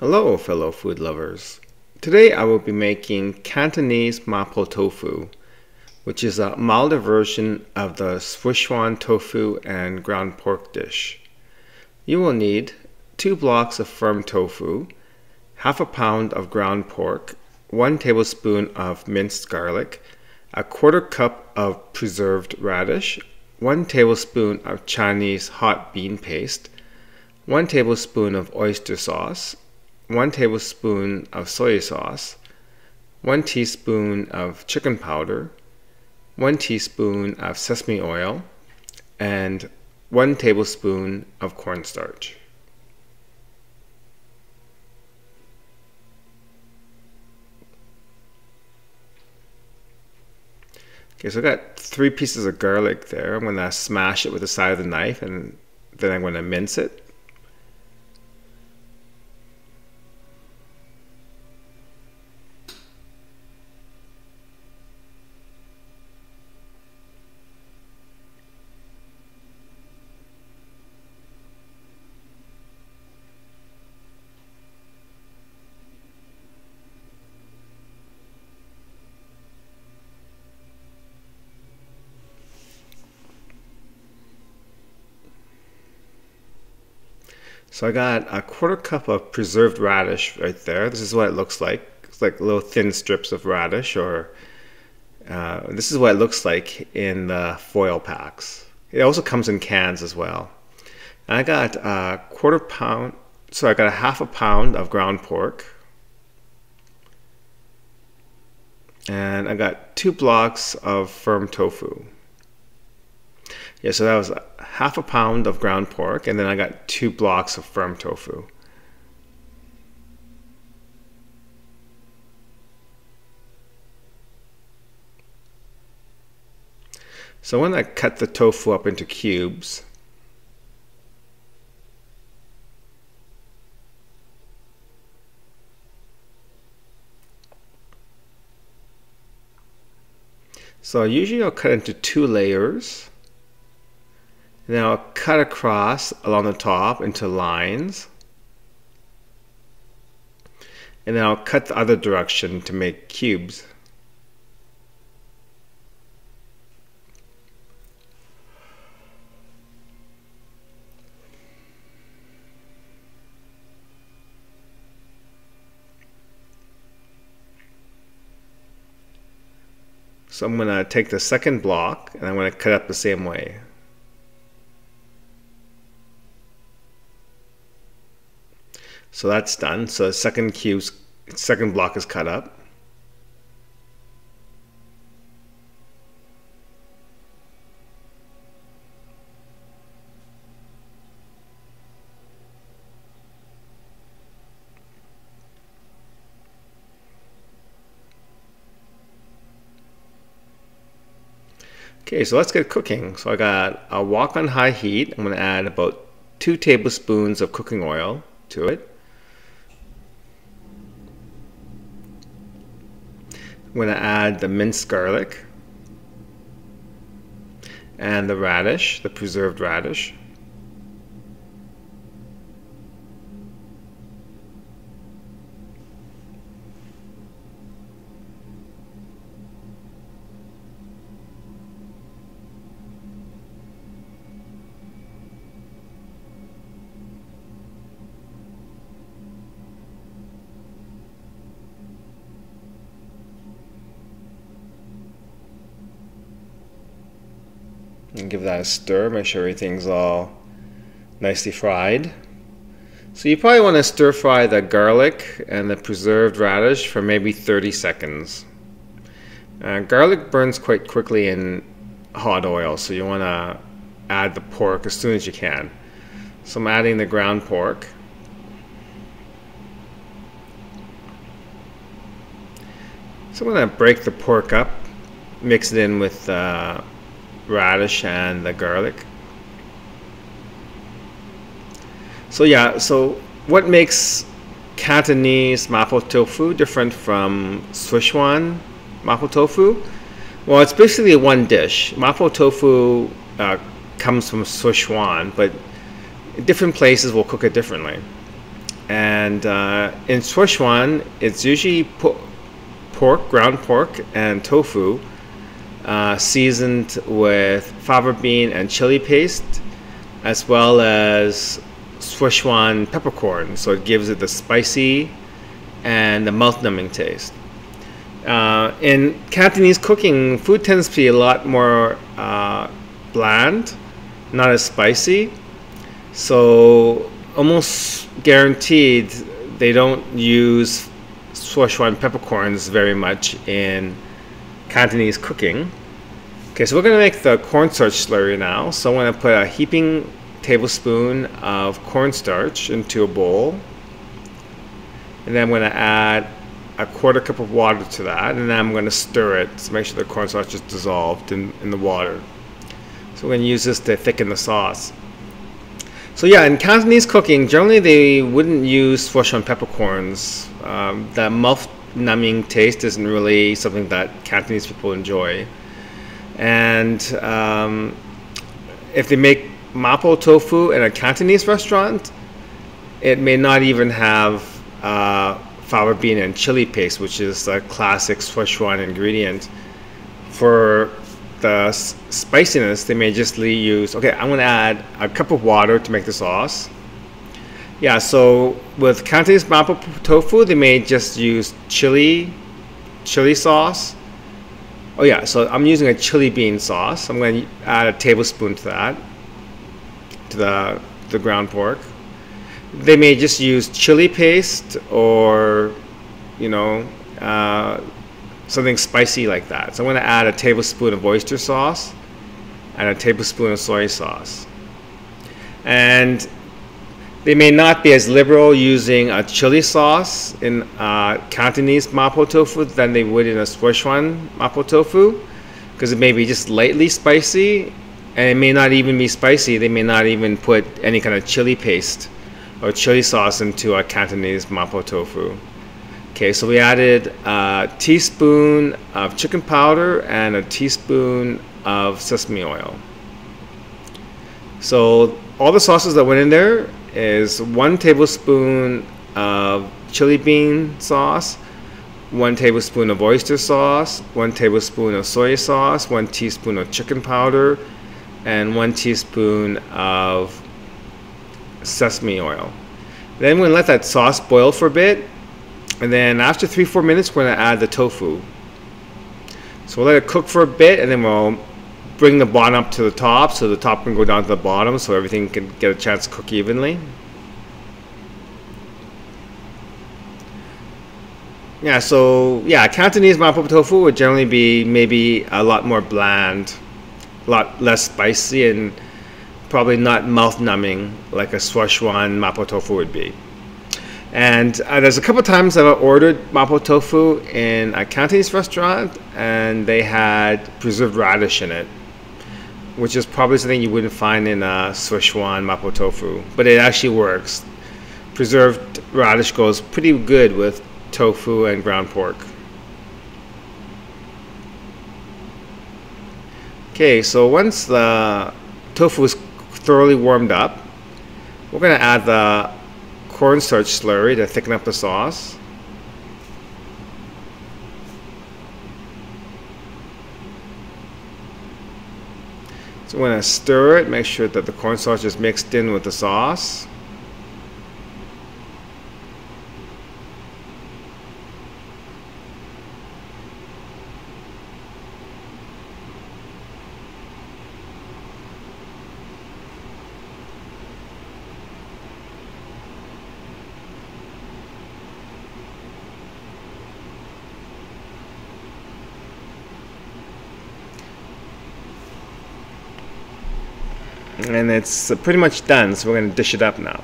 Hello, fellow food lovers. Today I will be making Cantonese Mapo Tofu, which is a milder version of the Sichuan tofu and ground pork dish. You will need 2 blocks of firm tofu, half a pound of ground pork, 1 tablespoon of minced garlic, a 1/4 cup of preserved radish, 1 tablespoon of Chinese hot bean paste, 1 tablespoon of oyster sauce, 1 tablespoon of soy sauce, 1 teaspoon of chicken powder, 1 teaspoon of sesame oil, and 1 tablespoon of cornstarch. Okay, so I got 3 pieces of garlic there. I'm going to smash it with the side of the knife and then I'm going to mince it. So I got a 1/4 cup of preserved radish right there. This is what it looks like. It's like little thin strips of radish, or this is what it looks like in the foil packs. It also comes in cans as well. And I got a 1/4 pound, so I got a half a pound of ground pork. And I got 2 blocks of firm tofu. Yeah, so that was half a pound of ground pork, and then I got 2 blocks of firm tofu. So when I cut the tofu up into cubes, so usually I'll cut into 2 layers. Then I'll cut across along the top into lines. And then I'll cut the other direction to make cubes. So I'm going to take the second block and I'm going to cut up the same way. So that's done. So the second block is cut up. Okay, so let's get cooking. So I got a wok on high heat. I'm going to add about 2 tablespoons of cooking oil to it. I'm going to add the minced garlic and the radish, the preserved radish. And give that a stir, make sure everything's all nicely fried. So you probably want to stir fry the garlic and the preserved radish for maybe 30 seconds. Garlic burns quite quickly in hot oil, so you want to add the pork as soon as you can. So I'm adding the ground pork. So I'm going to break the pork up, mix it in with radish and the garlic. So yeah, so what makes Cantonese Mapo Tofu different from Sichuan Mapo Tofu? Well, it's basically one dish. Mapo Tofu comes from Sichuan, but different places will cook it differently. And in Sichuan, it's usually pork, ground pork, and tofu, seasoned with fava bean and chili paste, as well as Sichuan peppercorns. So it gives it the spicy and the mouth-numbing taste. In Cantonese cooking, food tends to be a lot more bland, not as spicy. So almost guaranteed they don't use Sichuan peppercorns very much in Cantonese cooking. Okay, so we're going to make the cornstarch slurry now. So I'm going to put a heaping tablespoon of cornstarch into a bowl. And then I'm going to add a quarter cup of water to that. And then I'm going to stir it to make sure the cornstarch is dissolved in the water. So we're going to use this to thicken the sauce. So yeah, in Cantonese cooking, generally they wouldn't use Sichuan peppercorns. That mouth-numbing taste isn't really something that Cantonese people enjoy. And if they make Mapo Tofu in a Cantonese restaurant, it may not even have fava bean and chili paste, which is a classic Sichuan ingredient. For the spiciness, they may just use, okay, I'm going to add a cup of water to make the sauce. Yeah, so with Cantonese Mapo Tofu, they may just use chili sauce. Oh yeah, so I'm using a chili bean sauce. I'm going to add a tablespoon to that, to the ground pork. They may just use chili paste or, you know, something spicy like that. So I'm going to add a tablespoon of oyster sauce and a tablespoon of soy sauce. And they may not be as liberal using a chili sauce in Cantonese Mapo Tofu than they would in a Sichuan Mapo Tofu, because it may be just lightly spicy, and it may not even be spicy. They may not even put any kind of chili paste or chili sauce into a Cantonese Mapo Tofu. Okay, so we added a teaspoon of chicken powder and a teaspoon of sesame oil. So all the sauces that went in there is 1 tablespoon of chili bean sauce, 1 tablespoon of oyster sauce, 1 tablespoon of soy sauce, 1 teaspoon of chicken powder, and 1 teaspoon of sesame oil. Then we're going to let that sauce boil for a bit, and then after 3-4 minutes we're going to add the tofu. So we'll let it cook for a bit, and then we'll bring the bottom up to the top, so the top can go down to the bottom, so everything can get a chance to cook evenly. Yeah, so yeah, Cantonese Mapo Tofu would generally be maybe a lot more bland, a lot less spicy, and probably not mouth-numbing like a Sichuan Mapo Tofu would be. And there's a couple times I've ordered Mapo Tofu in a Cantonese restaurant, and they had preserved radish in it, which is probably something you wouldn't find in a Sichuan Mapo Tofu, but it actually works. Preserved radish goes pretty good with tofu and ground pork. Okay, so once the tofu is thoroughly warmed up, we're going to add the cornstarch slurry to thicken up the sauce. So we're going to stir it, make sure that the cornstarch is mixed in with the sauce. And it's pretty much done, so we're going to dish it up now.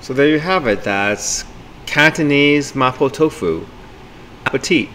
So there you have it. That's Cantonese Mapo Tofu. Appetit!